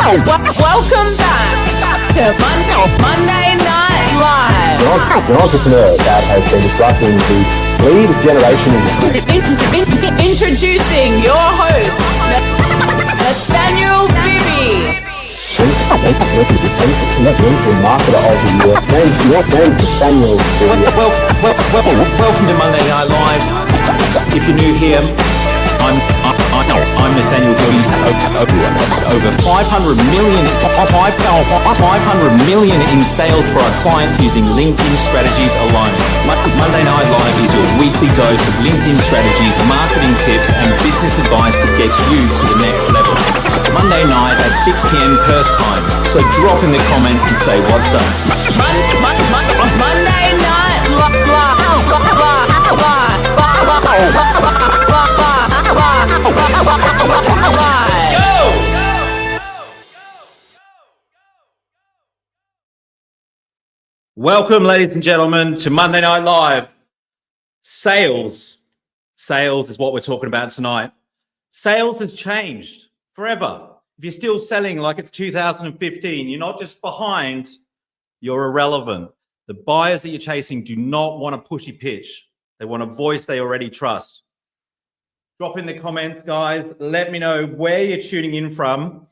Welcome back to Monday Night Live. An entrepreneur that has been disrupting the lead generation industry. Introducing your host, Nathaniel Bibby. Marketer of the year. Your name is Nathaniel Bibby. Welcome to Monday Night Live. If you're new here, I'm Nathaniel Bibby. Over 500 million in sales for our clients using LinkedIn strategies alone. Monday Night Live is your weekly dose of LinkedIn strategies, marketing tips, and business advice to get you to the next level. Monday night at 6 p.m. Perth time. So drop in the comments and say what's up. Monday Night Live. Welcome, ladies and gentlemen, to Monday Night Live. Sales is what we're talking about tonight. Sales has changed forever. If you're still selling like it's 2015, you're not just behind, you're irrelevant. The buyers that you're chasing do not want a pushy pitch. They want a voice they already trust. Drop in the comments, guys. Let me know where you're tuning in from.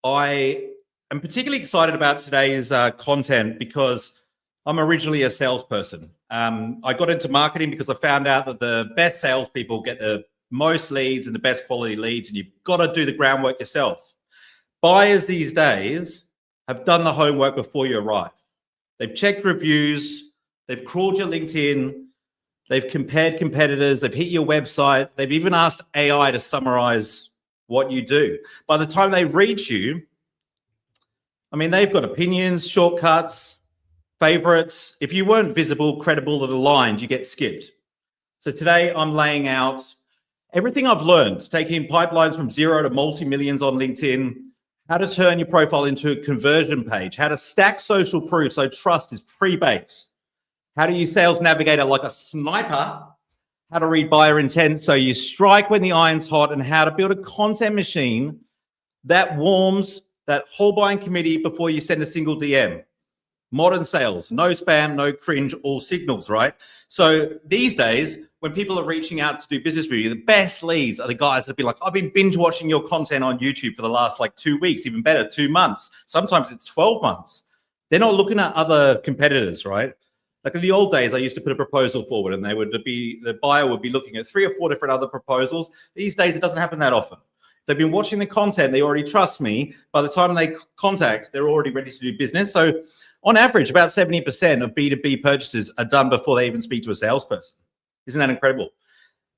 I am particularly excited about today's content because I'm originally a salesperson. I got into marketing because I found out that the best salespeople get the most leads and the best quality leads, and you've got to do the groundwork yourself. Buyers these days have done the homework before you arrive. They've checked reviews, they've crawled your LinkedIn, they've compared competitors, they've hit your website, they've even asked AI to summarize what you do. By the time they reach you, I mean, they've got opinions, shortcuts, favorites. If you weren't visible, credible, and aligned, you get skipped. So today I'm laying out everything I've learned, taking pipelines from zero to multi-millions on LinkedIn, how to turn your profile into a conversion page, how to stack social proof so trust is pre-baked, how to use Sales Navigator like a sniper, how to read buyer intent so you strike when the iron's hot, and how to build a content machine that warms that whole buying committee before you send a single DM. Modern sales, no spam, no cringe, all signals, right? So these days, when people are reaching out to do business with you, the best leads are the guys that be like, I've been binge watching your content on YouTube for the last 2 weeks, even better, 2 months. Sometimes it's 12 months. They're not looking at other competitors, right? Like in the old days, I used to put a proposal forward and the buyer would be looking at 3 or 4 different other proposals. These days, it doesn't happen that often. They've been watching the content. They already trust me. By the time they contact, they're already ready to do business. So on average, about 70% of B2B purchases are done before they even speak to a salesperson. Isn't that incredible?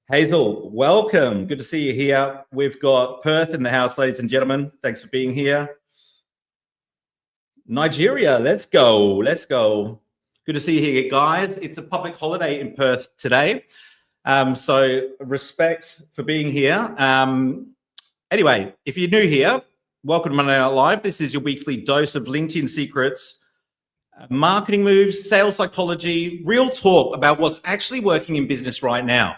Hazel, welcome. Good to see you here. We've got Perth in the house, ladies and gentlemen. Thanks for being here. Nigeria, let's go. Let's go. Good to see you here, guys. It's a public holiday in Perth today. So respect for being here. Anyway, if you're new here, welcome to Monday Night Live. This is your weekly dose of LinkedIn secrets, marketing moves, sales psychology, real talk about what's actually working in business right now.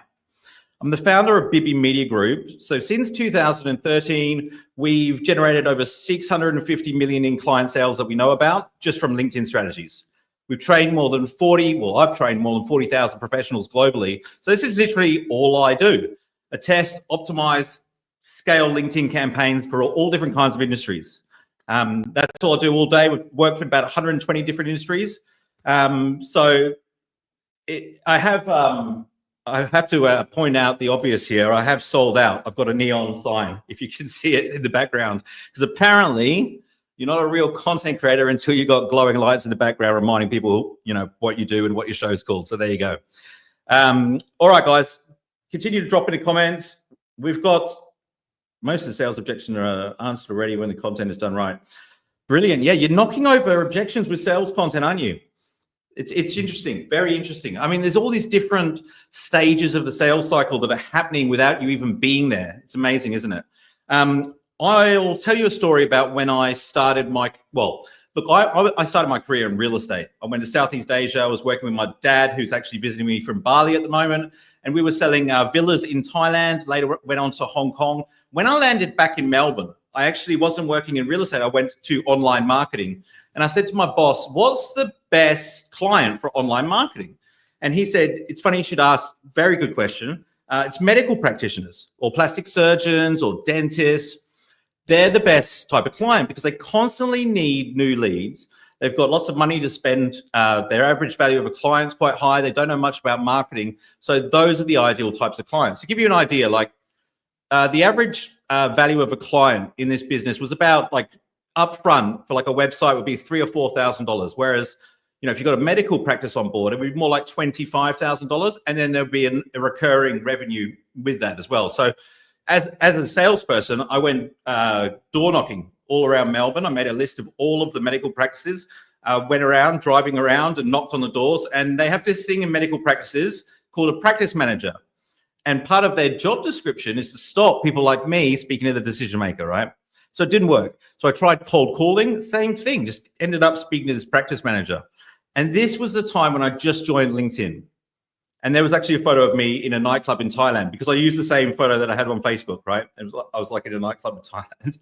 I'm the founder of Bibby Media Group. So since 2013, we've generated over 650 million in client sales that we know about just from LinkedIn strategies. We've trained more than 40,000 professionals globally. So this is literally all I do. Test, optimize, scale LinkedIn campaigns for all different kinds of industries. That's all I do all day. We've worked for about 120 different industries. I have to point out the obvious here. I have sold out. I've got a neon sign, if you can see it in the background, because apparently you're not a real content creator until you got glowing lights in the background reminding people, what you do and what your show is called. So there you go. All right, guys, continue to drop in the comments. We've got most of the sales objections are answered already when the content is done right. Brilliant. Yeah, you're knocking over objections with sales content, aren't you? It's interesting, very interesting. I mean, there's all these different stages of the sales cycle that are happening without you even being there. It's amazing, isn't it? I'll tell you a story about when I started I started my career in real estate. I went to Southeast Asia. I was working with my dad, who's actually visiting me from Bali at the moment. And we were selling villas in Thailand, later went on to Hong Kong. When I landed back in Melbourne, I actually wasn't working in real estate. I went to online marketing. And I said to my boss, what's the best client for online marketing? And he said, it's funny you should ask, very good question. It's medical practitioners or plastic surgeons or dentists. They're the best type of client because they constantly need new leads. They've got lots of money to spend. Their average value of a client is quite high. They don't know much about marketing. So those are the ideal types of clients. To give you an idea, like the average value of a client in this business was about like upfront for like a website would be $3,000 or $4,000. Whereas, you know, if you've got a medical practice on board, it would be more like $25,000. And then there'll be a recurring revenue with that as well. So as a salesperson, I went door knocking all around Melbourne. I made a list of all of the medical practices, went around, driving around and knocked on the doors. And they have this thing in medical practices called a practice manager. And part of their job description is to stop people like me speaking to the decision maker, right? So it didn't work. So I tried cold calling, same thing, just ended up speaking to this practice manager. And this was the time when I just joined LinkedIn. And there was actually a photo of me in a nightclub in Thailand because I used the same photo that I had on Facebook, right? I was like in a nightclub in Thailand.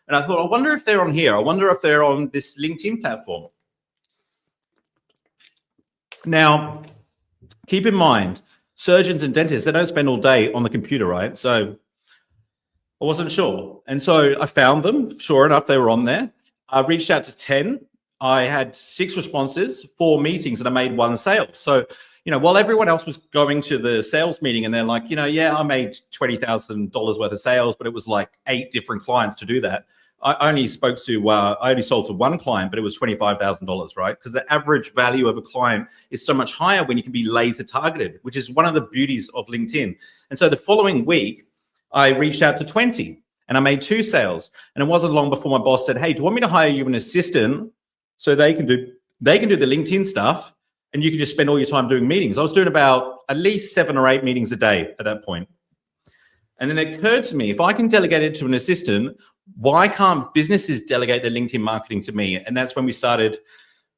And I thought, I wonder if they're on here. I wonder if they're on this LinkedIn platform. Now, keep in mind, surgeons and dentists, they don't spend all day on the computer, right? So I wasn't sure. And so I found them. Sure enough, they were on there. I reached out to 10. I had 6 responses, 4 meetings, and I made 1 sale. So, you know, while everyone else was going to the sales meeting and they're like, you know, yeah, I made $20,000 worth of sales, but it was like 8 different clients to do that. I only sold to 1 client, but it was $25,000, right? Because the average value of a client is so much higher when you can be laser targeted, which is one of the beauties of LinkedIn. And so the following week, I reached out to 20 and I made 2 sales. And it wasn't long before my boss said, hey, do you want me to hire you an assistant so they can do the LinkedIn stuff and you can just spend all your time doing meetings? I was doing about at least 7 or 8 meetings a day at that point. And then it occurred to me, if I can delegate it to an assistant, why can't businesses delegate their LinkedIn marketing to me? And that's when I started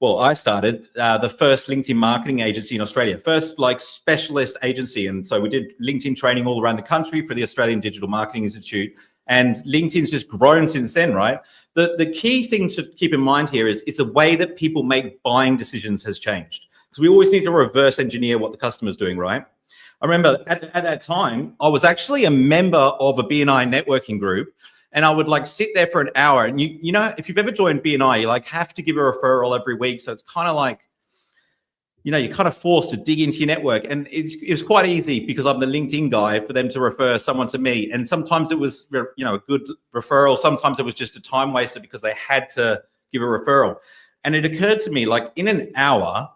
the first LinkedIn marketing agency in Australia, first like specialist agency. And so we did LinkedIn training all around the country for the Australian Digital Marketing Institute. And LinkedIn's just grown since then, right? The key thing to keep in mind here is the way that people make buying decisions has changed. Because we always need to reverse engineer what the customer's doing, right? I remember at that time, I was actually a member of a BNI networking group, and I would like sit there for an hour. And you know, if you've ever joined BNI, you like have to give a referral every week. So it's kind of like, you know, you're kind of forced to dig into your network. And it was quite easy because I'm the LinkedIn guy for them to refer someone to me. And sometimes it was, you know, a good referral. Sometimes it was just a time waster because they had to give a referral. And it occurred to me, like in an hour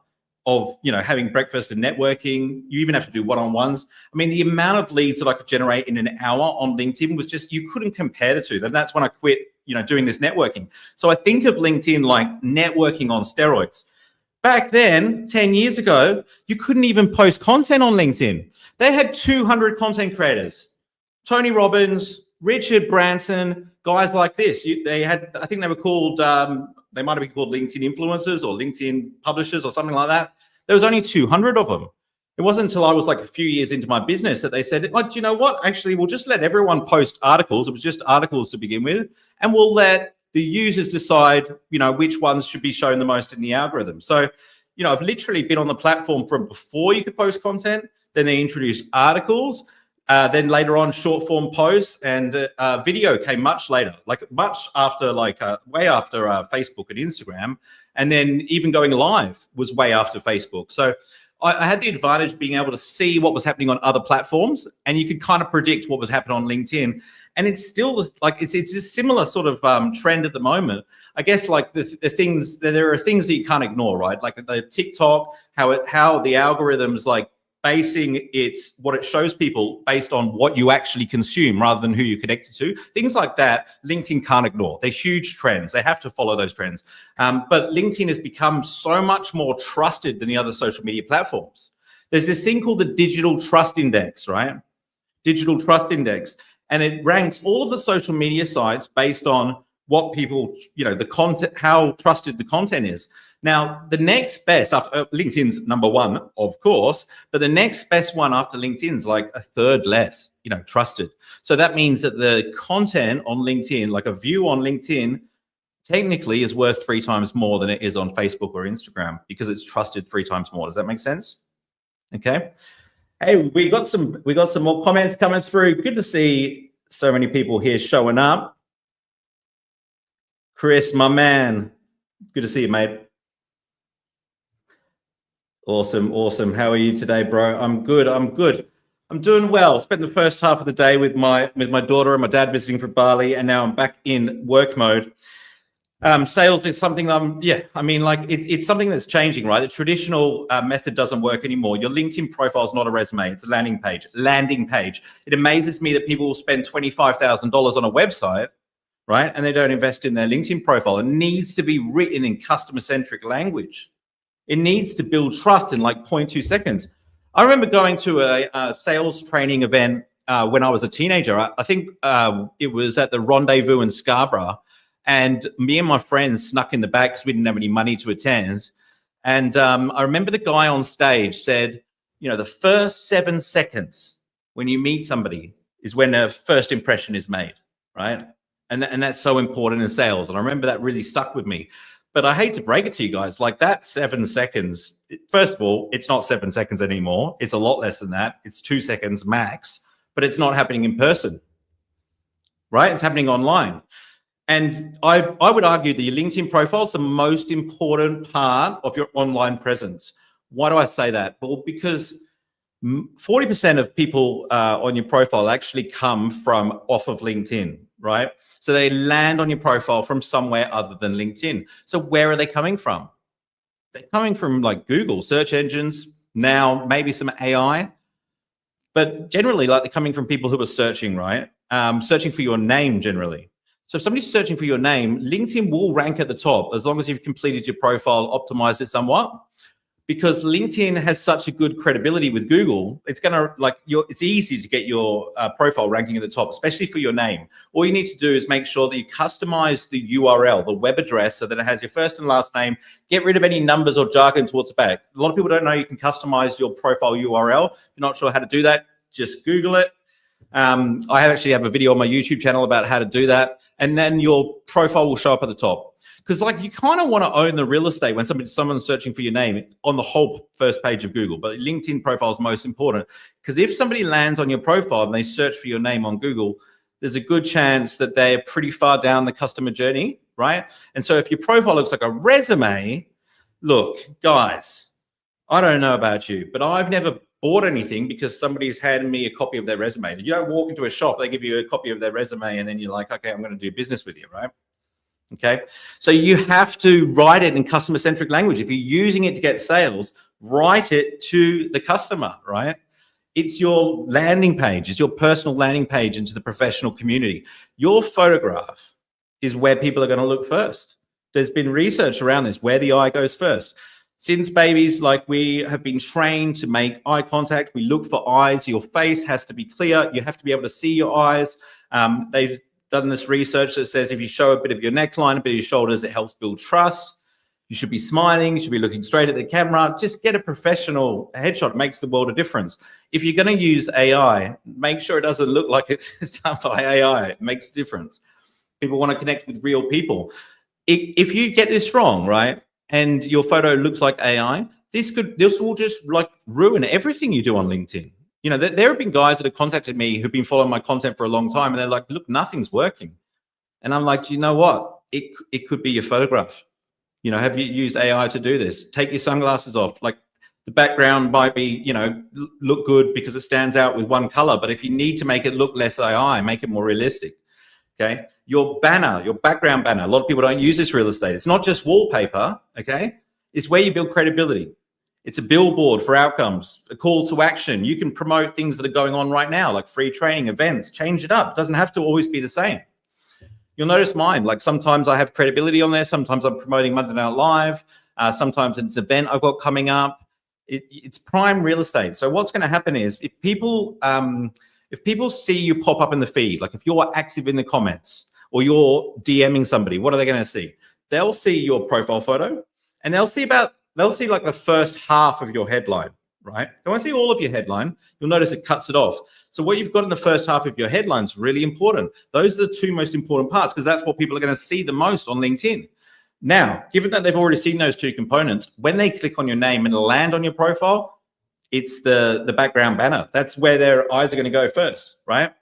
of, you know, having breakfast and networking, you even have to do one-on-ones. I mean, the amount of leads that I could generate in an hour on LinkedIn was just, you couldn't compare the two. And that's when I quit, you know, doing this networking. So I think of LinkedIn like networking on steroids. Back then, 10 years ago, you couldn't even post content on LinkedIn. They had 200 content creators. Tony Robbins, Richard Branson, guys like this. They had, I think they were called, they might have been called LinkedIn influencers or LinkedIn publishers or something like that. There was only 200 of them. It wasn't until I was like a few years into my business that they said, oh, do you know what? Actually, we'll just let everyone post articles. It was just articles to begin with. And we'll let the users decide, you know, which ones should be shown the most in the algorithm. So, you know, I've literally been on the platform from before you could post content. Then they introduced articles. Then later on, short form posts, and video came much later, like much after, way after Facebook and Instagram. And then even going live was way after Facebook. So I had the advantage of being able to see what was happening on other platforms, and you could kind of predict what was happening on LinkedIn. And it's still like, it's a similar sort of trend at the moment. I guess like the things, there are things that you can't ignore, right? Like the TikTok, how the algorithms like, basing what it shows people based on what you actually consume rather than who you're connected to. Things like that, LinkedIn can't ignore. They're huge trends. They have to follow those trends. But LinkedIn has become so much more trusted than the other social media platforms. There's this thing called the Digital Trust Index, right? Digital Trust Index. And it ranks all of the social media sites based on what people, the content, how trusted the content is. Now, the next best after LinkedIn's number one, of course, but the next best one after LinkedIn's like a third less, trusted. So that means that the content on LinkedIn, like a view on LinkedIn, technically is worth 3 times more than it is on Facebook or Instagram because it's trusted 3 times more. Does that make sense? Okay. Hey, we got some more comments coming through. Good to see so many people here showing up. Chris, my man, good to see you, mate. Awesome. How are you today, bro? I'm good. I'm doing well. Spent the first half of the day with my daughter and my dad visiting from Bali, and now I'm back in work mode. Sales is something it's something that's changing, right? The traditional method doesn't work anymore. Your LinkedIn profile is not a resume. It's a landing page. It amazes me that people will spend $25,000 on a website, right? And they don't invest in their LinkedIn profile. It needs to be written in customer-centric language. It needs to build trust in like 0.2 seconds. I remember going to a sales training event when I was a teenager. I think it was at the Rendezvous in Scarborough. And me and my friends snuck in the back because we didn't have any money to attend. And I remember the guy on stage said, the first 7 seconds when you meet somebody is when a first impression is made, right? And that's so important in sales. And I remember that really stuck with me. But I hate to break it to you guys, like that 7 seconds, first of all, it's not 7 seconds anymore. It's a lot less than that. It's 2 seconds max, but it's not happening in person, right? It's happening online. And I would argue that your LinkedIn profile is the most important part of your online presence. Why do I say that? Well, because 40% of people on your profile actually come from off of LinkedIn, right? So they land on your profile from somewhere other than LinkedIn. So where are they coming from? They're coming from like Google, search engines, now maybe some AI. But generally, like they're coming from people who are searching, right? Searching for your name generally. So if somebody's searching for your name, LinkedIn will rank at the top as long as you've completed your profile, optimized it somewhat. Because LinkedIn has such a good credibility with Google, it's it's easy to get your profile ranking at the top, especially for your name. All you need to do is make sure that you customize the URL, the web address, so that it has your first and last name. Get rid of any numbers or jargon towards the back. A lot of people don't know you can customize your profile URL. If you're not sure how to do that, just Google it. I actually have a video on my YouTube channel about how to do that. And then your profile will show up at the top. Because like you kind of want to own the real estate when someone's searching for your name on the whole first page of Google. But LinkedIn profile is most important. Because if somebody lands on your profile and they search for your name on Google, there's a good chance that they're pretty far down the customer journey, right? And so if your profile looks like a resume, look, guys, I don't know about you, but I've never bought anything because somebody's handed me a copy of their resume. You don't walk into a shop, they give you a copy of their resume, and then you're like, okay, I'm going to do business with you, right? Okay. So you have to write it in customer-centric language. If you're using it to get sales, write it to the customer, right? It's your landing page. It's your personal landing page into the professional community. Your photograph is where people are going to look first. There's been research around this, where the eye goes first. Since babies, like we have been trained to make eye contact, we look for eyes. Your face has to be clear. You have to be able to see your eyes. They've done this research that says if you show a bit of your neckline, a bit of your shoulders, it helps build trust. You should be smiling. You should be looking straight at the camera. Just get a professional headshot. It makes the world a difference. If you're going to use AI, make sure it doesn't look like it's done by AI. It makes a difference. People want to connect with real people. If you get this wrong, right, and your photo looks like AI, this will just like ruin everything you do on LinkedIn. You know, there have been guys that have contacted me who've been following my content for a long time, and they're like, look, nothing's working. And I'm like, do you know what? It could be your photograph. You know, have you used AI to do this? Take your sunglasses off. Like the background might be, you know, look good because it stands out with one color. But if you need to make it look less AI, make it more realistic. Okay. Your banner, your background banner. A lot of people don't use this real estate. It's not just wallpaper. Okay. It's where you build credibility. It's a billboard for outcomes, a call to action. You can promote things that are going on right now, like free training events, change it up. It doesn't have to always be the same. You'll notice mine. Like sometimes I have credibility on there. Sometimes I'm promoting Monday Night Live. Sometimes it's an event I've got coming up. It's prime real estate. So what's going to happen is if people see you pop up in the feed, like if you're active in the comments, or you're DMing somebody, what are they going to see? They'll see your profile photo, and they'll see like the first half of your headline, right? They won't see all of your headline. You'll notice it cuts it off. So what you've got in the first half of your headline is really important. Those are the two most important parts, because that's what people are going to see the most on LinkedIn. Now, given that they've already seen those two components, when they click on your name and land on your profile, it's the background banner. That's where their eyes are going to go first, right?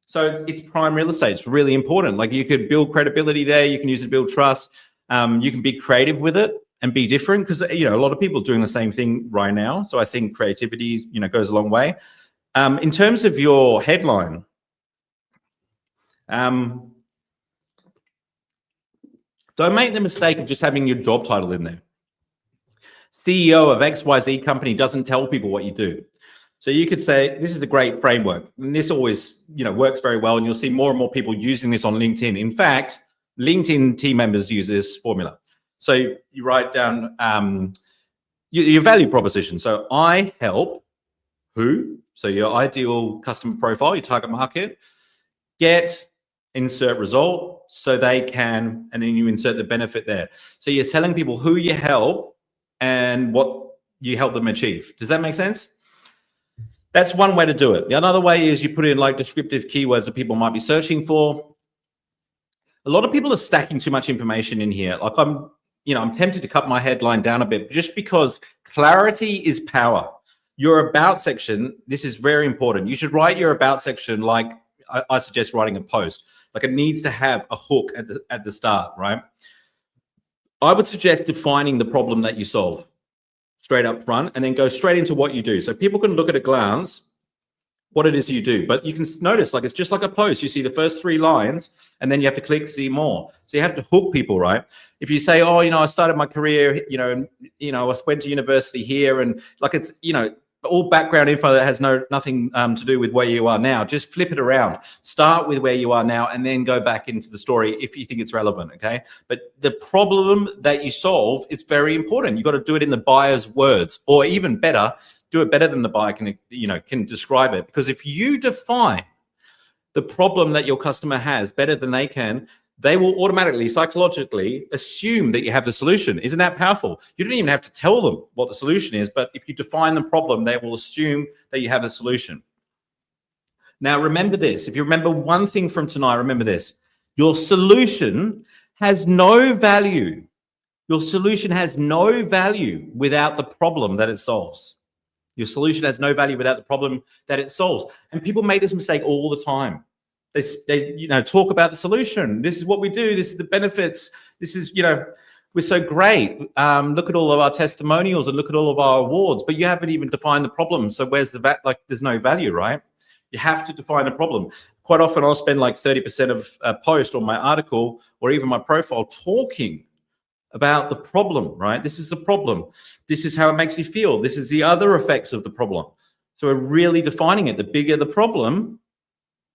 So it's prime real estate. It's really important. Like, you could build credibility there. You can use it to build trust. You can be creative with it and be different, because, you know, a lot of people are doing the same thing right now. So I think creativity, you know, goes a long way. In terms of your headline, don't make the mistake of just having your job title in there. CEO of XYZ company doesn't tell people what you do. So you could say, this is a great framework. And this always, you know, works very well. And you'll see more and more people using this on LinkedIn. In fact, LinkedIn team members use this formula. So you write down your value proposition. So I help who? So your ideal customer profile, your target market, get, insert result, so they can, and then you insert the benefit there. So you're telling people who you help and what you help them achieve. Does that make sense? That's one way to do it. The another way is you put in like descriptive keywords that people might be searching for. A lot of people are stacking too much information in here. Like, I'm tempted to cut my headline down a bit, just because clarity is power. Your about section, this is very important. You should write your about section like I suggest writing a post. Like, it needs to have a hook at the start, right? I would suggest defining the problem that you solve straight up front, and then go straight into what you do. So people can look at a glance what it is you do, but you can notice, like, it's just like a post. You see the first 3 lines, and then you have to click see more. So you have to hook people, right? If you say, oh, you know, I started my career, you know, and, you know, I went to university here, and like, it's, you know, all background info that has nothing to do with where you are now, just flip it around. Start with where you are now, and then go back into the story if you think it's relevant, okay? But the problem that you solve is very important. You got to do it in the buyer's words, or even better, do it better than the buyer can describe it. Because if you define the problem that your customer has better than they can, they will automatically, psychologically assume that you have the solution. Isn't that powerful? You don't even have to tell them what the solution is, but if you define the problem, they will assume that you have a solution. Now, remember this. If you remember one thing from tonight, remember this. Your solution has no value. Your solution has no value without the problem that it solves. Your solution has no value without the problem that it solves. And people make this mistake all the time. They you know, talk about the solution. This is what we do. This is the benefits. This is, you know, we're so great. Look at all of our testimonials and look at all of our awards, but you haven't even defined the problem. So where's the like, there's no value, right? You have to define the problem. Quite often I'll spend like 30% of a post or my article or even my profile talking about the problem, right? This is the problem. This is how it makes you feel. This is the other effects of the problem. So we're really defining it. The bigger the problem,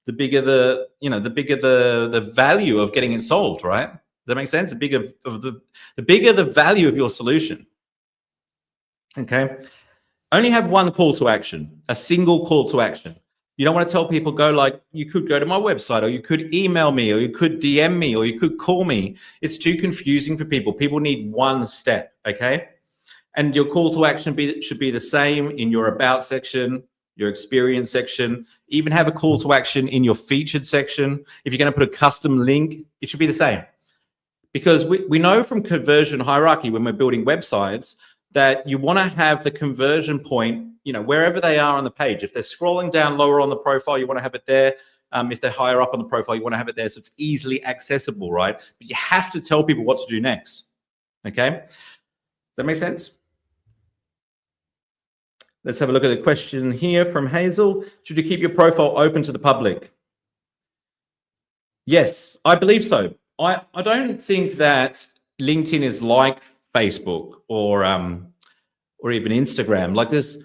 the bigger the value of getting it solved, right? Does that make sense? The bigger the value of your solution. Okay. Only have one call to action, a single call to action. You don't want to tell people, go like, you could go to my website, or you could email me, or you could DM me, or you could call me. It's too confusing for people. People need one step, okay? And your call to action should be the same in your about section, your experience section, even have a call to action in your featured section. If you're going to put a custom link, it should be the same. Because we know from conversion hierarchy when we're building websites that you want to have the conversion point, you know, wherever they are on the page. If they're scrolling down lower on the profile, you want to have it there. If they're higher up on the profile, you want to have it there so it's easily accessible, right? But you have to tell people what to do next, okay? Does that make sense? Let's have a look at a question here from Hazel. Should you keep your profile open to the public? Yes, I believe so. I don't think that LinkedIn is like Facebook or even Instagram. Like this,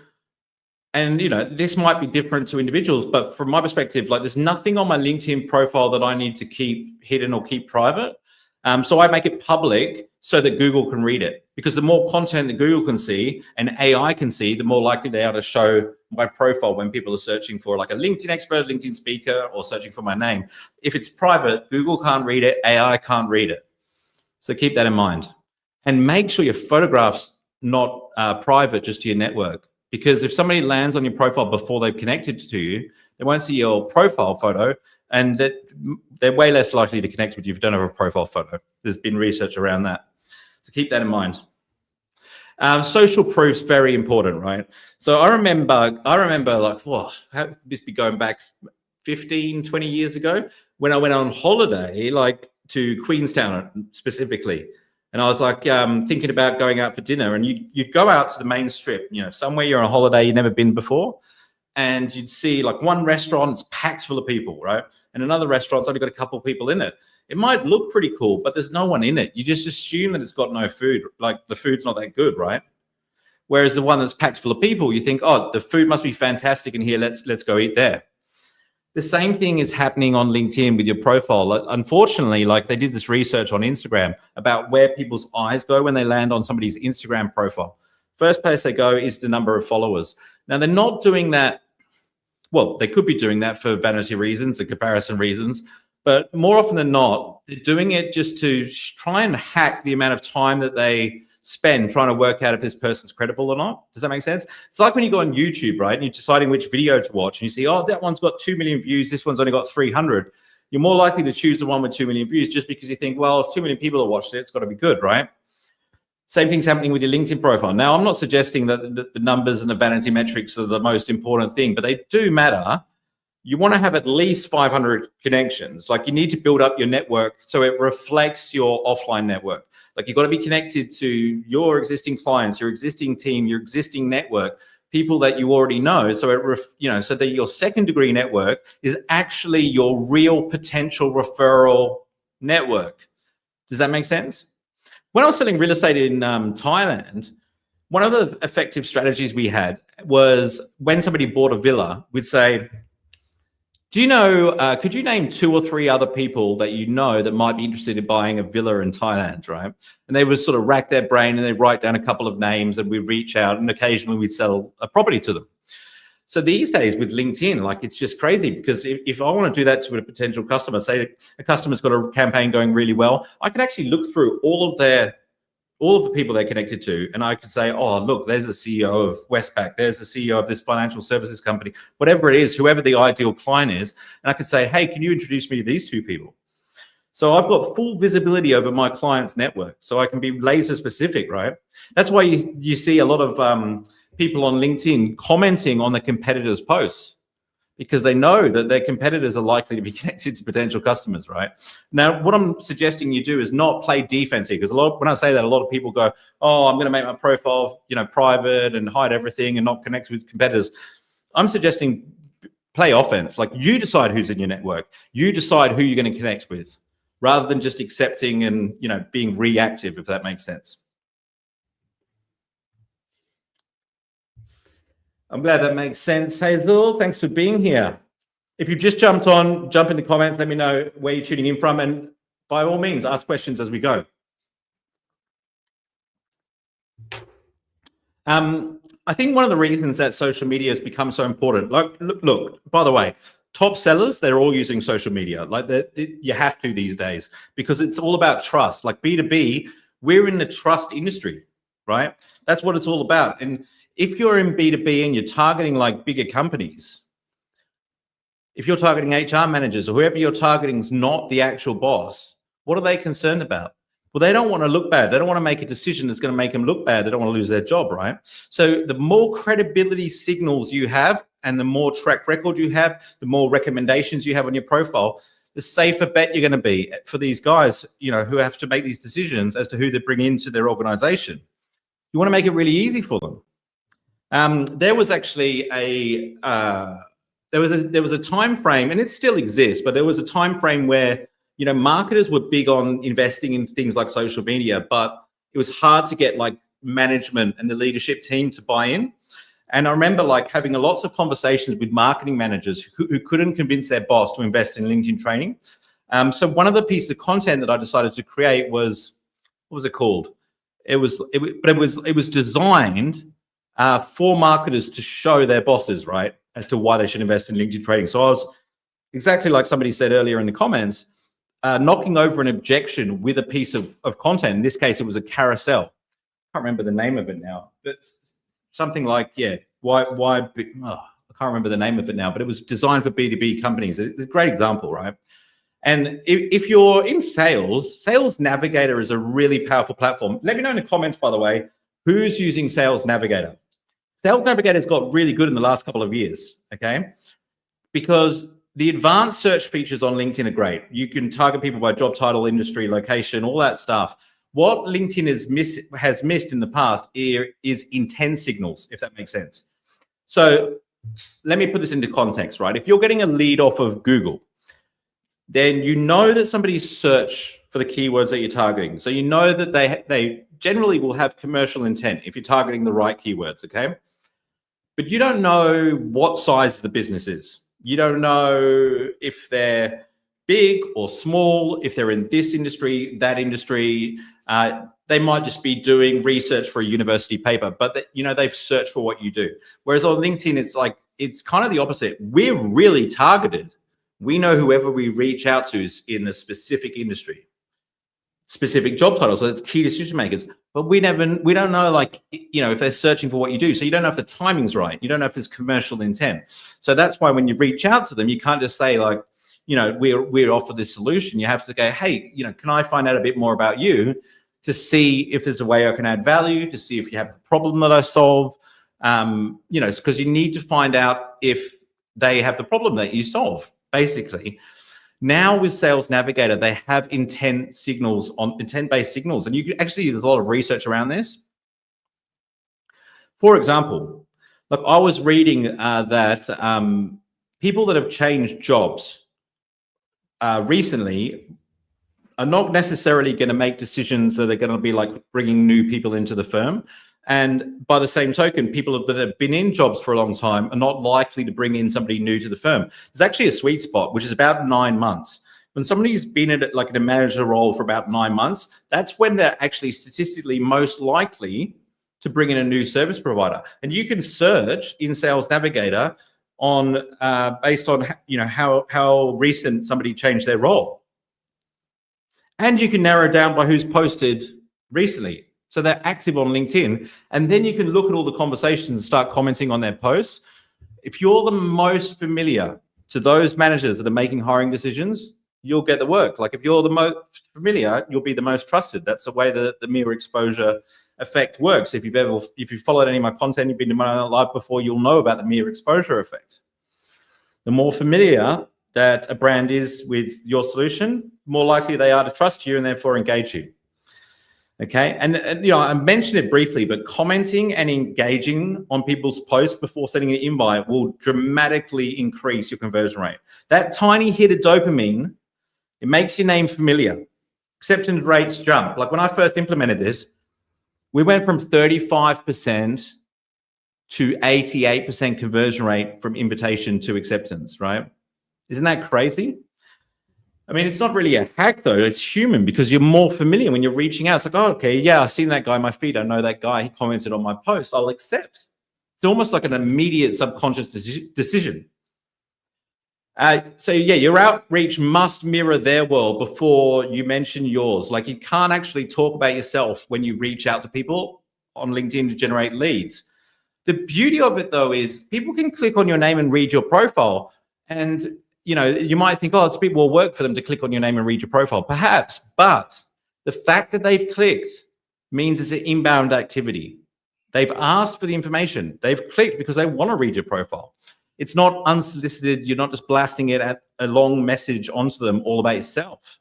and you know, this might be different to individuals, but from my perspective, like there's nothing on my LinkedIn profile that I need to keep hidden or keep private. So I make it public so that Google can read it, because the more content that Google can see and AI can see, the more likely they are to show my profile when people are searching for like a LinkedIn expert, LinkedIn speaker, or searching for my name. If it's private, Google can't read it, AI can't read it. So keep that in mind. And make sure your photograph's not private just to your network, because if somebody lands on your profile before they've connected to you, they won't see your profile photo, and that they're way less likely to connect with you if you don't have a profile photo. There's been research around that. So keep that in mind. Social proof's very important, right? So I remember like, whoa, how could this be going back 15, 20 years ago when I went on holiday, like to Queenstown specifically. And I was like thinking about going out for dinner, and you'd go out to the main strip, you know, somewhere you're on a holiday you've never been before, and you'd see like one restaurant's packed full of people, right? And another restaurant's only got a couple of people in it. It might look pretty cool, but there's no one in it. You just assume that it's got no food, like the food's not that good, right? Whereas the one that's packed full of people, you think, oh, the food must be fantastic in here. Let's go eat there. The same thing is happening on LinkedIn with your profile. Unfortunately, like they did this research on Instagram about where people's eyes go when they land on somebody's Instagram profile. First place they go is the number of followers. Now, they're not doing that. Well, they could be doing that for vanity reasons and comparison reasons, but more often than not, they're doing it just to try and hack the amount of time that they spend trying to work out if this person's credible or not. Does that make sense? It's like when you go on YouTube, right? And you're deciding which video to watch, and you see, oh, that one's got 2 million views. This one's only got 300. You're more likely to choose the one with 2 million views just because you think, well, if 2 million people have watched it, it's got to be good, right? Same thing's happening with your LinkedIn profile. Now, I'm not suggesting that the numbers and the vanity metrics are the most important thing, but they do matter. You want to have at least 500 connections. Like you need to build up your network so it reflects your offline network. Like you've got to be connected to your existing clients, your existing team, your existing network, people that you already know. So so that your second degree network is actually your real potential referral network. Does that make sense? When I was selling real estate in Thailand, one of the effective strategies we had was when somebody bought a villa, we'd say, do you know, could you name 2 or 3 other people that you know that might be interested in buying a villa in Thailand, right? And they would sort of rack their brain and they'd write down a couple of names, and we'd reach out, and occasionally we'd sell a property to them. So these days with LinkedIn, like it's just crazy, because if I want to do that to a potential customer, say a customer's got a campaign going really well, I can actually look through all of the people they're connected to, and I could say, oh, look, there's the CEO of Westpac, there's the CEO of this financial services company, whatever it is, whoever the ideal client is, and I could say, hey, can you introduce me to these 2 people? So I've got full visibility over my client's network, so I can be laser specific, right? That's why you see a lot of people on LinkedIn commenting on the competitors' posts, because they know that their competitors are likely to be connected to potential customers, right? Now, what I'm suggesting you do is not play defense here, because when I say that, a lot of people go, oh, I'm going to make my profile, private and hide everything and not connect with competitors. I'm suggesting play offense. Like you decide who's in your network. You decide who you're going to connect with, rather than just accepting and, being reactive, if that makes sense. I'm glad that makes sense, Hazel. Thanks for being here. If you've just jumped on, jump in the comments. Let me know where you're tuning in from. And by all means, ask questions as we go. I think one of the reasons that social media has become so important, like, look, by the way, top sellers, they're all using social media. Like you have to these days, because it's all about trust. Like B2B, we're in the trust industry, right? That's what it's all about. And if you're in B2B and you're targeting like bigger companies, if you're targeting HR managers or whoever you're targeting is not the actual boss, what are they concerned about? Well, they don't want to look bad. They don't want to make a decision that's going to make them look bad. They don't want to lose their job, right? So the more credibility signals you have and the more track record you have, the more recommendations you have on your profile, the safer bet you're going to be for these guys, who have to make these decisions as to who they bring into their organization. You want to make it really easy for them. There was actually there was a time frame, and it still exists, but there was a time frame where marketers were big on investing in things like social media, but it was hard to get like management and the leadership team to buy in. And I remember like having lots of conversations with marketing managers who couldn't convince their boss to invest in LinkedIn training. So one of the pieces of content that I decided to create was, what was it called? It was designed for marketers to show their bosses, right, as to why they should invest in LinkedIn trading. So I was exactly like somebody said earlier in the comments, knocking over an objection with a piece of content. In this case, it was a carousel. I can't remember the name of it now, but something like, I can't remember the name of it now, but it was designed for B2B companies. It's a great example, right? And if you're in Sales Navigator is a really powerful platform. Let me know in the comments, by the way, who's using Sales Navigator. Sales Navigator's got really good in the last couple of years, okay? Because the advanced search features on LinkedIn are great. You can target people by job title, industry, location, all that stuff. What LinkedIn has missed in the past is intent signals, if that makes sense. So let me put this into context, right? If you're getting a lead off of Google, then you know that somebody's searched for the keywords that you're targeting. So you know that they generally will have commercial intent if you're targeting the right keywords, okay? But you don't know what size the business is. You don't know if they're big or small, if they're in this industry, that industry. They might just be doing research for a university paper, but they've searched for what you do. Whereas on LinkedIn, it's kind of the opposite. We're really targeted. We know whoever we reach out to is in a specific industry, specific job title. So it's key decision makers. But we don't know, if they're searching for what you do. So you don't know if the timing's right. You don't know if there's commercial intent. So that's why when you reach out to them, you can't just say we offer this solution. You have to go, hey, can I find out a bit more about you to see if there's a way I can add value, to see if you have the problem that I solve, because you need to find out if they have the problem that you solve, basically. Now with Sales Navigator, they have intent-based signals, and you can actually, there's a lot of research around this. For example, look, I was reading that people that have changed jobs recently are not necessarily going to make decisions that are going to be like bringing new people into the firm. And by the same token, people that have been in jobs for a long time are not likely to bring in somebody new to the firm. There's actually a sweet spot, which is about 9 months. When somebody's been in a manager role for about 9 months, that's when they're actually statistically most likely to bring in a new service provider. And you can search in Sales Navigator on based on how recent somebody changed their role. And you can narrow down by who's posted recently. So they're active on LinkedIn. And then you can look at all the conversations and start commenting on their posts. If you're the most familiar to those managers that are making hiring decisions, you'll get the work. Like if you're the most familiar, you'll be the most trusted. That's the way that the mirror exposure effect works. If you've followed any of my content, you've been to my live before, you'll know about the mirror exposure effect. The more familiar that a brand is with your solution, more likely they are to trust you and therefore engage you. Okay, and I mentioned it briefly, but commenting and engaging on people's posts before sending an invite will dramatically increase your conversion rate. That tiny hit of dopamine, it makes your name familiar. Acceptance rates jump. Like when I first implemented this, we went from 35% to 88% conversion rate from invitation to acceptance, right? Isn't that crazy? I mean, it's not really a hack though. It's human because you're more familiar when you're reaching out. It's like, oh, okay, yeah, I've seen that guy on my feed. I know that guy. He commented on my post. I'll accept. It's almost like an immediate subconscious decision. So yeah, your outreach must mirror their world before you mention yours. Like you can't actually talk about yourself when you reach out to people on LinkedIn to generate leads. The beauty of it though is people can click on your name and read your profile, and you might think, oh, it's a bit more work for them to click on your name and read your profile. Perhaps, but the fact that they've clicked means it's an inbound activity. They've asked for the information. They've clicked because they want to read your profile. It's not unsolicited. You're not just blasting it at a long message onto them all about yourself.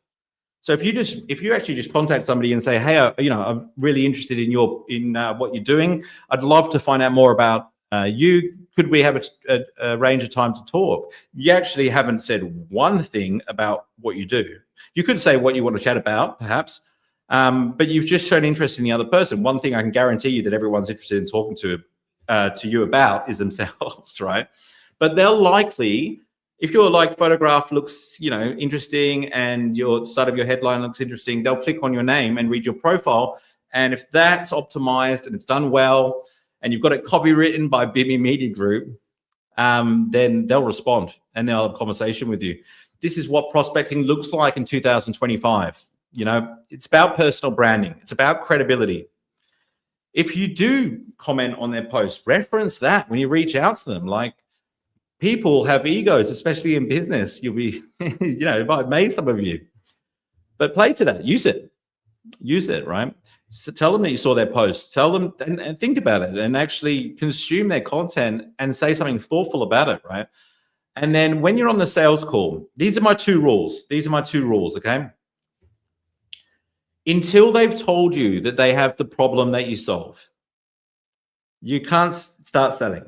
So if you actually just contact somebody and say, hey, I'm really interested in what you're doing. I'd love to find out more about you. Could we have a range of time to talk? You actually haven't said one thing about what you do. You could say what you want to chat about, perhaps, but you've just shown interest in the other person. One thing I can guarantee you that everyone's interested in talking to you about is themselves, right? But they'll likely, If your like photograph looks, interesting and your start of your headline looks interesting, they'll click on your name and read your profile. And if that's optimized and it's done well, and you've got it copywritten by Bimmy Media Group, then they'll respond and they'll have a conversation with you. This is what prospecting looks like in 2025. It's about personal branding. It's about credibility. If you do comment on their post, reference that when you reach out to them. Like, people have egos, especially in business. You'll be, it might amaze some of you, but play to that. Use it, right? So tell them that you saw their post. Tell them and think about it and actually consume their content and say something thoughtful about it, right? And then when you're on the sales call, these are my 2 rules. Okay? Until they've told you that they have the problem that you solve, you can't start selling.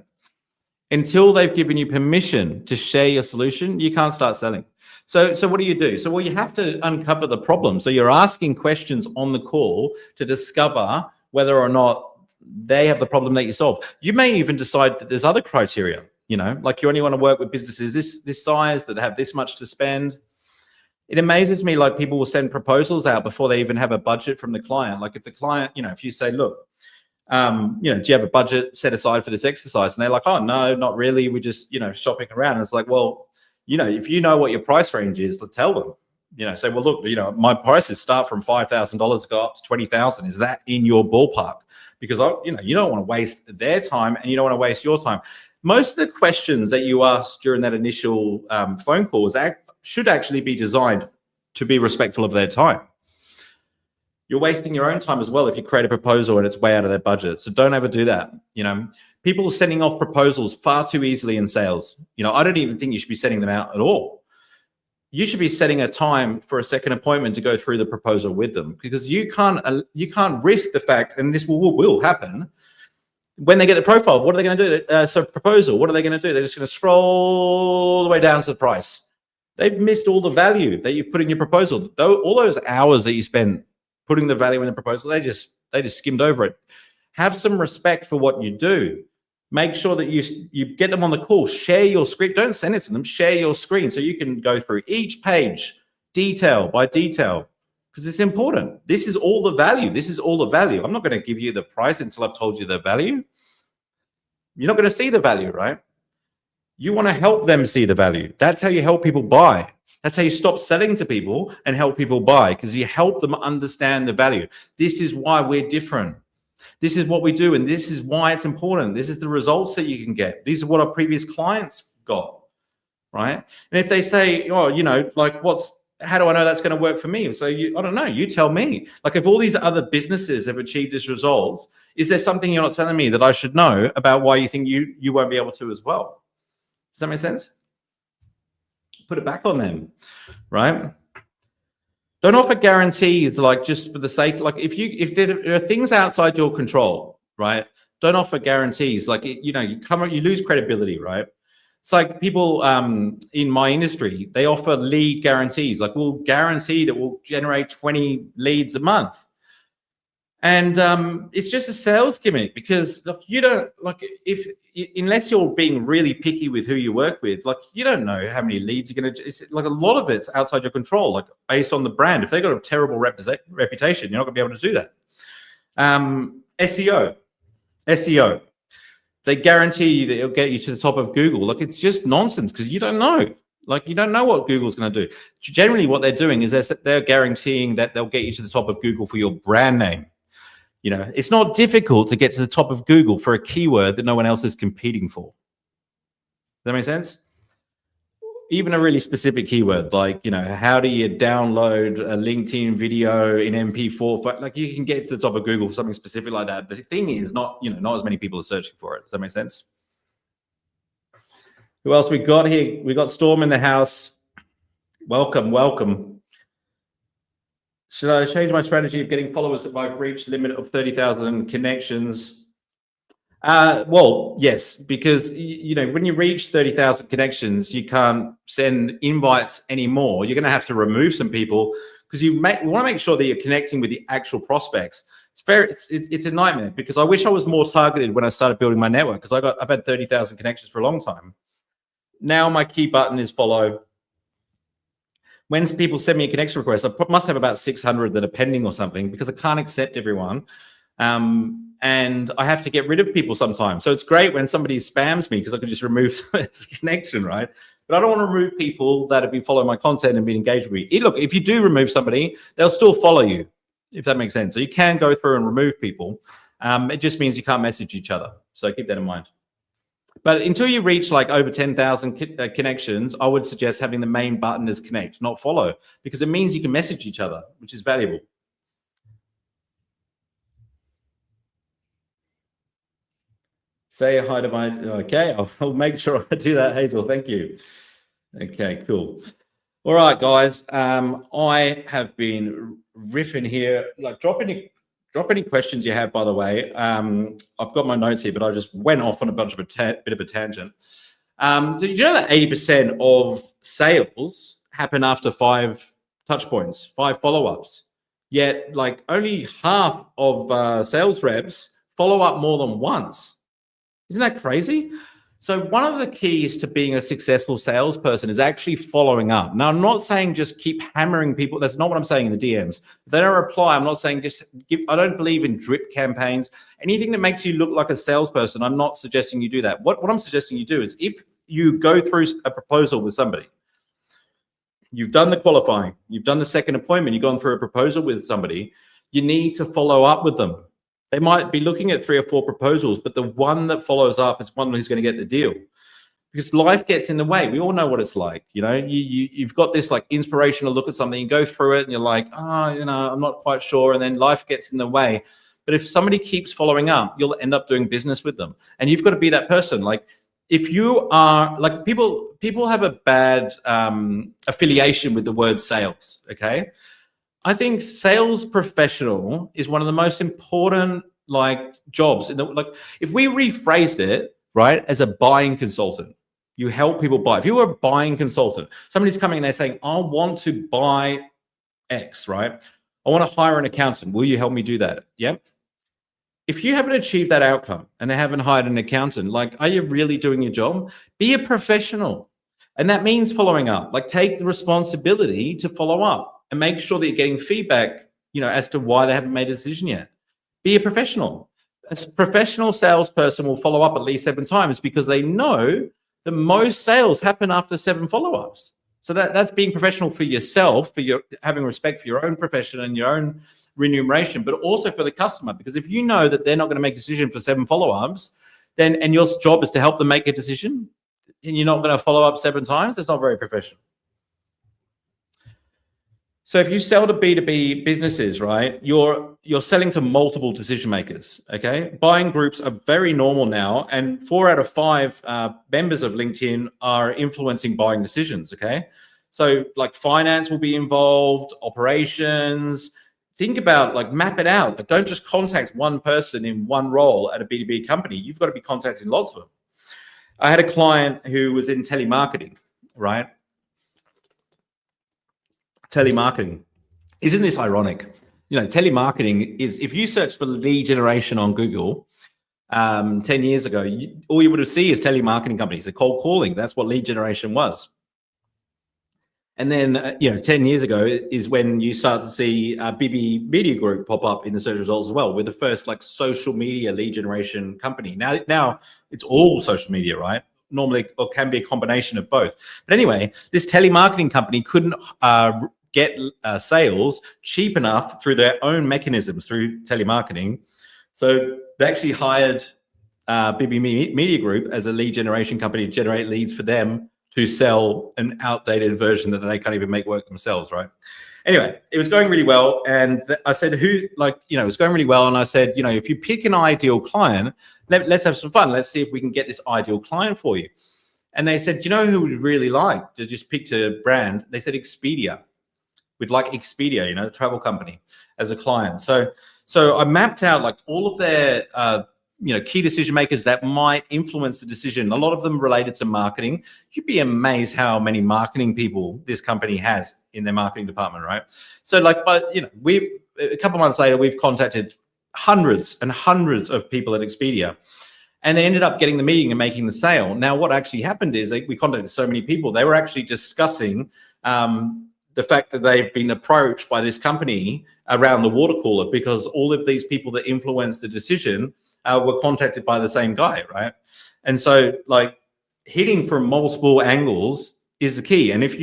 Until they've given you permission to share your solution, you can't start selling. So what do you do? So, you have to uncover the problem. So you're asking questions on the call to discover whether or not they have the problem that you solve. You may even decide that there's other criteria, like you only want to work with businesses this size that have this much to spend. It amazes me, like, people will send proposals out before they even have a budget from the client. Like, if the client, if you say, look, do you have a budget set aside for this exercise? And they're like, oh, no, not really. We just, shopping around. And it's like, well, if you know what your price range is, tell them, say, well, look, my prices start from $5,000 to go up to 20,000. Is that in your ballpark? Because, you don't want to waste their time and you don't want to waste your time. Most of the questions that you ask during that initial phone calls should actually be designed to be respectful of their time. You're wasting your own time as well if you create a proposal and it's way out of their budget. So don't ever do that. People are sending off proposals far too easily in sales. I don't even think you should be sending them out at all. You should be setting a time for a second appointment to go through the proposal with them, because you can't risk the fact, and this will happen, when they get the profile. What are they going to do? Proposal. What are they going to do? They're just going to scroll all the way down to the price. They've missed all the value that you put in your proposal. All those hours that you spend putting the value in the proposal, they just skimmed over it. Have some respect for what you do. Make sure that you get them on the call. Share your script. Don't send it to them. Share your screen so you can go through each page detail by detail, because it's important. This is all the value. I'm not going to give you the price until I've told you the value. You're not going to see the value, right? You want to help them see the value. That's how you help people buy. That's how you stop selling to people and help people buy, because you help them understand the value. This is why we're different. This is what we do, and this is why it's important. This is the results that you can get. These are what our previous clients got, right? And if they say, oh, how do I know that's going to work for me? So I don't know. You tell me. Like, if all these other businesses have achieved this result, is there something you're not telling me that I should know about why you think you won't be able to as well? Does that make sense? Put it back on them, right? Don't offer guarantees, like, just for the sake, like, if there are things outside your control, right? Don't offer guarantees. Like, you lose credibility, right? It's like people in my industry, they offer lead guarantees. Like, we'll guarantee that we'll generate 20 leads a month. And it's just a sales gimmick, because you don't, unless you're being really picky with who you work with, like, you don't know how many leads you're going to, it's like a lot of it's outside your control, like, based on the brand. If they've got a terrible reputation, you're not going to be able to do that. SEO. They guarantee that it'll get you to the top of Google. Like, it's just nonsense, because you don't know. Like, you don't know what Google's going to do. Generally, what they're doing is they're guaranteeing that they'll get you to the top of Google for your brand name. It's not difficult to get to the top of Google for a keyword that no one else is competing for. Does that make sense? Even a really specific keyword, like, how do you download a LinkedIn video in MP4? Like, you can get to the top of Google for something specific like that. But the thing is, not as many people are searching for it. Does that make sense? Who else we got here? We got Storm in the house. Welcome. Should I change my strategy of getting followers if I've reached the limit of 30,000 connections? Well, yes, because when you reach 30,000 connections, you can't send invites anymore. You're going to have to remove some people, because you want to make sure that you're connecting with the actual prospects. It's a nightmare, because I wish I was more targeted when I started building my network, because I've had 30,000 connections for a long time. Now my key button is follow. When people send me a connection request, I must have about 600 that are pending or something because I can't accept everyone. And I have to get rid of people sometimes. So it's great when somebody spams me because I can just remove this connection, right? But I don't want to remove people that have been following my content and been engaged with me. Look, if you do remove somebody, they'll still follow you, if that makes sense. So you can go through and remove people. It just means you can't message each other. So keep that in mind. But until you reach like over 10,000 connections, I would suggest having the main button as connect, not follow, because it means you can message each other, which is valuable. Say hi to my, okay, I'll make sure I do that, Hazel. Thank you. Okay, cool. All right, guys. I have been riffing here. Like, drop any questions you have, by the way. I've got my notes here, but I just went off on a bunch of bit of a tangent. Do you know that 80% of sales happen after 5 touch points, 5 follow-ups? Yet, like, only half of sales reps follow up more than once. Isn't that crazy? So one of the keys to being a successful salesperson is actually following up. Now, I'm not saying just keep hammering people. That's not what I'm saying in the DMs. If they don't reply, I'm not saying just give. I don't believe in drip campaigns. Anything that makes you look like a salesperson, I'm not suggesting you do that. What I'm suggesting you do is if you go through a proposal with somebody, you've done the qualifying, you've done the second appointment, you've gone through a proposal with somebody, you need to follow up with them. They might be looking at 3 or 4 proposals, but the one that follows up is one who's going to get the deal. Because life gets in the way. We all know what it's like. You know, you've got this like inspirational look at something, you go through it and you're like, I'm not quite sure. And then life gets in the way. But if somebody keeps following up, you'll end up doing business with them. And you've got to be that person. Like, if you are like people have a bad affiliation with the word sales. Okay. I think sales professional is one of the most important like jobs. Like, if we rephrased it, right, as a buying consultant, you help people buy. If you were a buying consultant, somebody's coming and they're saying, I want to buy X, right? I want to hire an accountant. Will you help me do that? Yep. If you haven't achieved that outcome and they haven't hired an accountant, like, are you really doing your job? Be a professional. And that means following up. Like, take the responsibility to follow up and make sure that you're getting feedback, as to why they haven't made a decision yet. Be a professional. A professional salesperson will follow up at least 7 times because they know that most sales happen after 7 follow-ups. So that's being professional for yourself, for your having respect for your own profession and your own remuneration, but also for the customer. Because if you know that they're not going to make a decision for 7 follow-ups, and your job is to help them make a decision, and you're not going to follow up 7 times, that's not very professional. So if you sell to B2B businesses, right, you're selling to multiple decision makers, okay? Buying groups are very normal now, and 4 out of 5 members of LinkedIn are influencing buying decisions, okay? So like finance will be involved, operations. Think about, like, map it out. Like, don't just contact one person in one role at a B2B company. You've got to be contacting lots of them. I had a client who was in telemarketing, right? Telemarketing. Isn't this ironic? Telemarketing is, if you search for lead generation on Google 10 years ago, all you would have seen is telemarketing companies. They're cold calling. That's what lead generation was. And then, 10 years ago is when you start to see BB Media Group pop up in the search results as well. We're the first like social media lead generation company. Now it's all social media, right? Normally, or can be a combination of both. But anyway, this telemarketing company couldn't get sales cheap enough through their own mechanisms through telemarketing. So they actually hired BB Media Group as a lead generation company to generate leads for them to sell an outdated version that they can't even make work themselves, right? Anyway, it was going really well. And I said, it was going really well. And I said, if you pick an ideal client, let's have some fun. Let's see if we can get this ideal client for you. And they said, who would really like to just pick a brand? They said Expedia. We'd like Expedia, the travel company, as a client. So I mapped out like all of their key decision makers that might influence the decision. A lot of them related to marketing. You'd be amazed how many marketing people this company has in their marketing department, right? So a couple of months later, we've contacted hundreds and hundreds of people at Expedia. And they ended up getting the meeting and making the sale. Now, what actually happened is we contacted so many people. They were actually discussing the fact that they've been approached by this company around the water cooler because all of these people that influenced the decision were contacted by the same guy, right? And so, like, hitting from multiple angles is the key. And if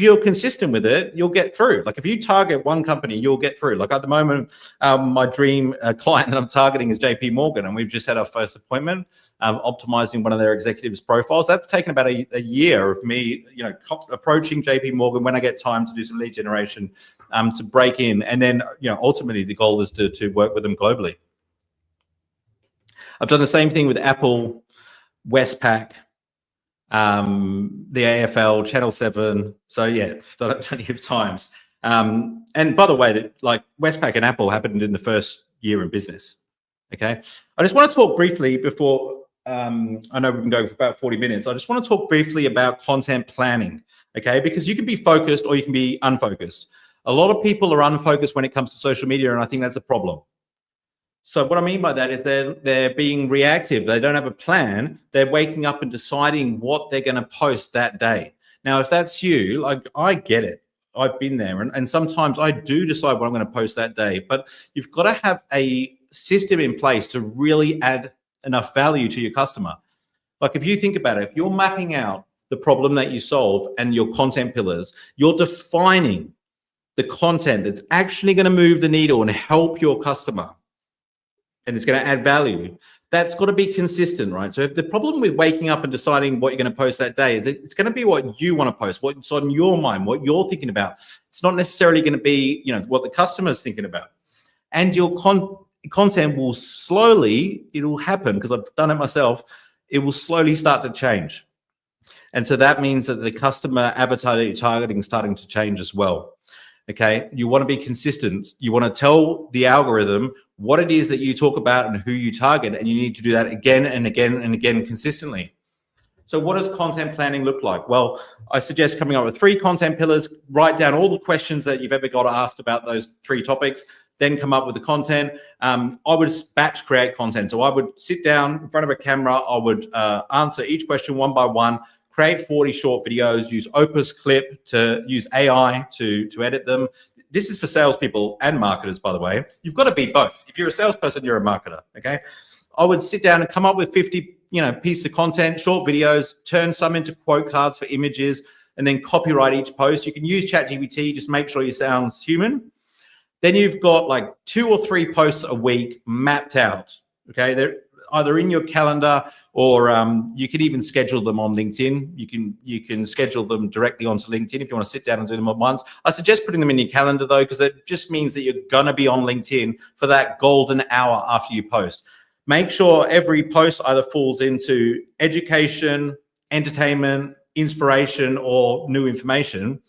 you're consistent with it, you'll get through. Like, if you target one company, you'll get through. Like, at the moment, my dream client that I'm targeting is JP Morgan, and we've just had our first appointment optimizing one of their executives' profiles. That's taken about a year of me, approaching JP Morgan when I get time to do some lead generation to break in. And then, ultimately the goal is to work with them globally. I've done the same thing with Apple, Westpac, the AFL, Channel 7. So yeah, done it plenty of times. And by the way, like, Westpac and Apple happened in the first year in business. Okay. I just want to talk briefly before, I know we've been going for about 40 minutes. I just want to talk briefly about content planning. Okay. Because you can be focused or you can be unfocused. A lot of people are unfocused when it comes to social media, and I think that's a problem. So what I mean by that is they're being reactive. They don't have a plan. They're waking up and deciding what they're going to post that day. Now, if that's you, like, I get it. I've been there. And sometimes I do decide what I'm going to post that day. But you've got to have a system in place to really add enough value to your customer. Like, if you think about it, if you're mapping out the problem that you solve and your content pillars, you're defining the content that's actually going to move the needle and help your customer, and it's going to add value. That's got to be consistent, right? So if the problem with waking up and deciding what you're going to post that day is it's going to be what you want to post, what's on your mind, what you're thinking about. It's not necessarily going to be, what the customer's thinking about. And your content will slowly, it'll happen, because I've done it myself, it will slowly start to change. And so that means that the customer avatar that you're targeting is starting to change as well. Okay, you want to be consistent. You want to tell the algorithm what it is that you talk about and who you target, and you need to do that again and again and again consistently. So what does content planning look like? Well, I suggest coming up with 3 content pillars. Write down all the questions that you've ever got asked about those 3 topics, then come up with the content. I would batch create content. So I would sit down in front of a camera. I would answer each question one by one, create 40 short videos, use Opus Clip to use AI to edit them. This is for salespeople and marketers, by the way. You've got to be both. If you're a salesperson, you're a marketer, okay? I would sit down and come up with 50, pieces of content, short videos, turn some into quote cards for images, and then copyright each post. You can use ChatGPT, just make sure you sound human. Then you've got like 2 or 3 posts a week mapped out, okay? They're either in your calendar or you can even schedule them on LinkedIn. You can schedule them directly onto LinkedIn if you want to sit down and do them at once. I suggest putting them in your calendar though, because that just means that you're gonna be on LinkedIn for that golden hour after you post. Make sure every post either falls into education, entertainment, inspiration, or new information.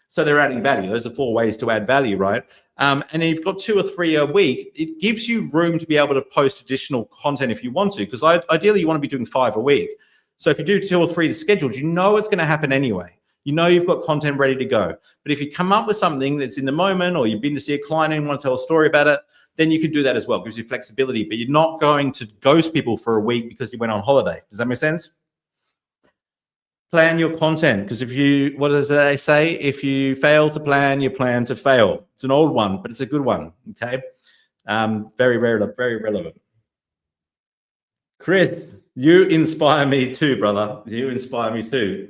So they're adding value. Those are 4 ways to add value, right? And then you've got 2 or 3 a week. It gives you room to be able to post additional content if you want to, because ideally you want to be doing 5 a week. So if you do 2 or 3 scheduled, it's going to happen anyway. You've got content ready to go. But if you come up with something that's in the moment, or you've been to see a client and want to tell a story about it, then you can do that as well. It gives you flexibility, but you're not going to ghost people for a week because you went on holiday. Does that make sense? Plan your content, because what does they say? If you fail to plan, you plan to fail. It's an old one, but it's a good one. Okay, very relevant. Chris, you inspire me too, brother. You inspire me too.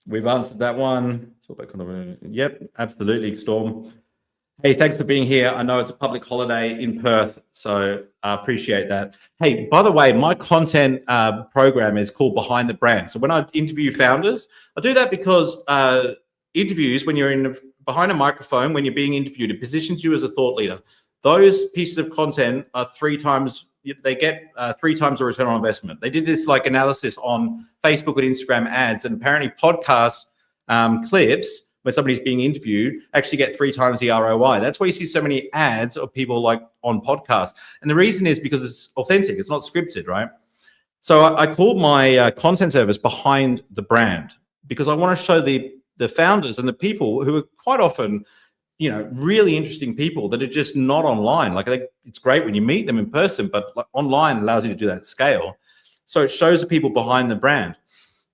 We've answered that one. Yep, absolutely, Storm. Hey, thanks for being here. I know it's a public holiday in Perth, so I appreciate that. Hey, by the way, my content program is called Behind the Brand. So when I interview founders, I do that because interviews, when you're behind a microphone, when you're being interviewed, it positions you as a thought leader. Those pieces of content are 3 times, they get 3 times the return on investment. They did this like analysis on Facebook and Instagram ads, and apparently podcast clips where somebody's being interviewed actually get 3 times the ROI. That's why you see so many ads of people like on podcasts. And the reason is because it's authentic. It's not scripted, right? So I called my content service Behind the Brand, because I want to show the founders and the people who are quite often really interesting people that are just not online. Like it's great when you meet them in person, but like online allows you to do that scale. So it shows the people behind the brand.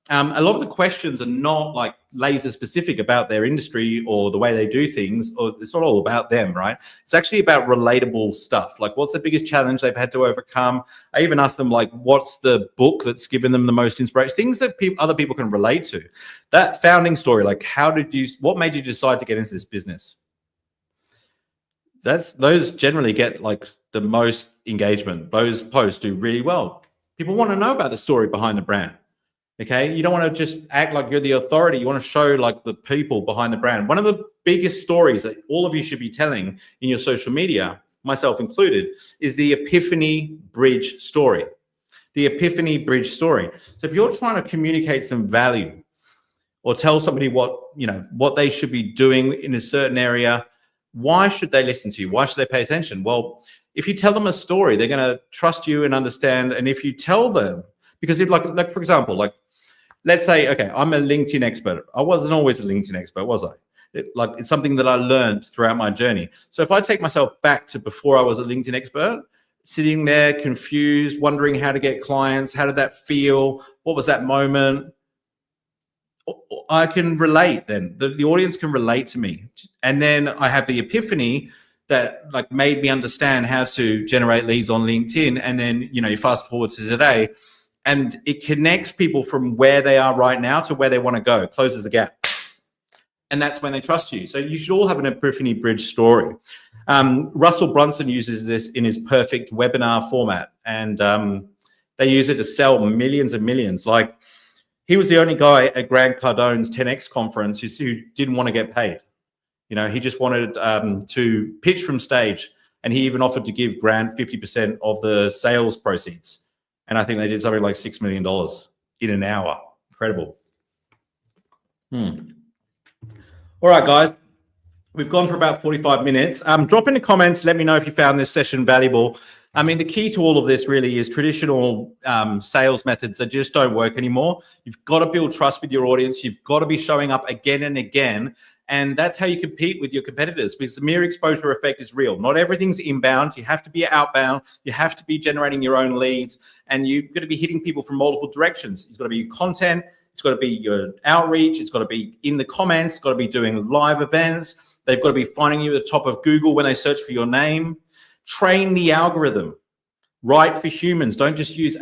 A lot of the questions are not like laser specific about their industry or the way they do things, or it's not all about them, right? It's actually about relatable stuff. Like, what's the biggest challenge they've had to overcome? I even ask them, like, what's the book that's given them the most inspiration? Things that other people can relate to. That founding story, like, what made you decide to get into this business? Those generally get like the most engagement. Those posts do really well. People want to know about the story behind the brand. Okay, you don't want to just act like you're the authority. You want to show like the people behind the brand. One of the biggest stories that all of you should be telling in your social media, myself included, is the Epiphany Bridge story. The Epiphany Bridge story. So if you're trying to communicate some value or tell somebody what they should be doing in a certain area, why should they listen to you? Why should they pay attention? Well, if you tell them a story, they're going to trust you and understand. And if you tell them, because if like for example, like, let's say, okay, I'm a LinkedIn expert. I wasn't always a LinkedIn expert, was I? It's something that I learned throughout my journey. So if I take myself back to before I was a LinkedIn expert, sitting there confused, wondering how to get clients, how did that feel? What was that moment? I can relate then. The audience can relate to me. And then I have the epiphany that like made me understand how to generate leads on LinkedIn. And then, you fast forward to today, and it connects people from where they are right now to where they want to go, closes the gap. And that's when they trust you. So you should all have an Epiphany Bridge story. Russell Brunson uses this in his perfect webinar format, and they use it to sell millions and millions. Like, he was the only guy at Grant Cardone's 10X conference who didn't want to get paid. He just wanted to pitch from stage, and he even offered to give Grant 50% of the sales proceeds. And I think they did something like $6 million in an hour. Incredible. All right, guys. We've gone for about 45 minutes. Drop in the comments. Let me know if you found this session valuable. I mean, the key to all of this really is traditional sales methods that just don't work anymore. You've got to build trust with your audience. You've got to be showing up again and again. And that's how you compete with your competitors, because the mere exposure effect is real. Not everything's inbound. You have to be outbound. You have to be generating your own leads, and you've got to be hitting people from multiple directions. It's got to be your content. It's got to be your outreach. It's got to be in the comments. It's got to be doing live events. They've got to be finding you at the top of Google when they search for your name. Train the algorithm. Write for humans. Don't just use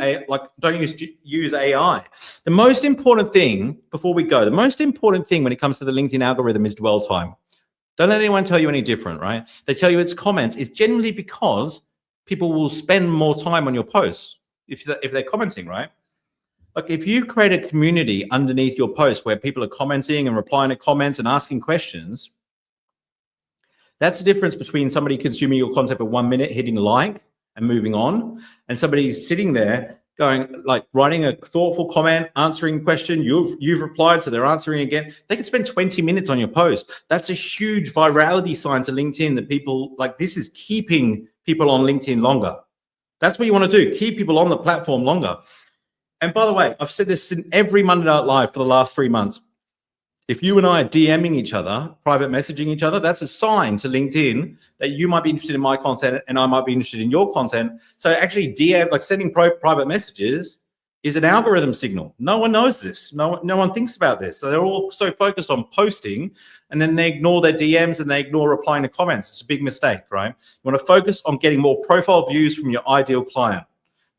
use AI. The most important thing before we go, the most important thing when it comes to the LinkedIn algorithm is dwell time. Don't let anyone tell you any different, right? They tell you it's comments. It's generally because people will spend more time on your posts if they're commenting, right? Like, if you create a community underneath your post where people are commenting and replying to comments and asking questions, that's the difference between somebody consuming your content for 1 minute, hitting like and moving on, and somebody sitting there going, like, writing a thoughtful comment, answering a question. You've replied, so they're answering again. They can spend 20 minutes on your post. That's a huge virality sign to LinkedIn that people like this is keeping people on LinkedIn longer. That's what you want to do. Keep people on the platform longer. And by the way, I've said this in every Monday Night Live for the last 3 months. If you and I are DMing each other, private messaging each other, that's a sign to LinkedIn that you might be interested in my content and I might be interested in your content. So actually DM, like sending private messages, is an algorithm signal. No one knows this. No one thinks about this. So they're all so focused on posting, and then they ignore their DMs and they ignore replying to comments. It's a big mistake, right? You want to focus on getting more profile views from your ideal client.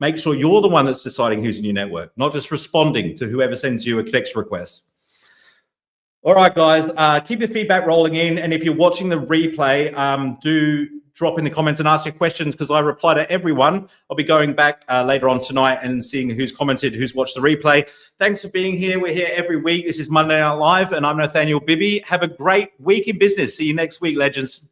Make sure you're the one that's deciding who's in your network, not just responding to whoever sends you a connection request. All right, guys, keep your feedback rolling in. And if you're watching the replay, do drop in the comments and ask your questions, because I reply to everyone. I'll be going back later on tonight and seeing who's commented, who's watched the replay. Thanks for being here. We're here every week. This is Monday Night Live, and I'm Nathaniel Bibby. Have a great week in business. See you next week, legends.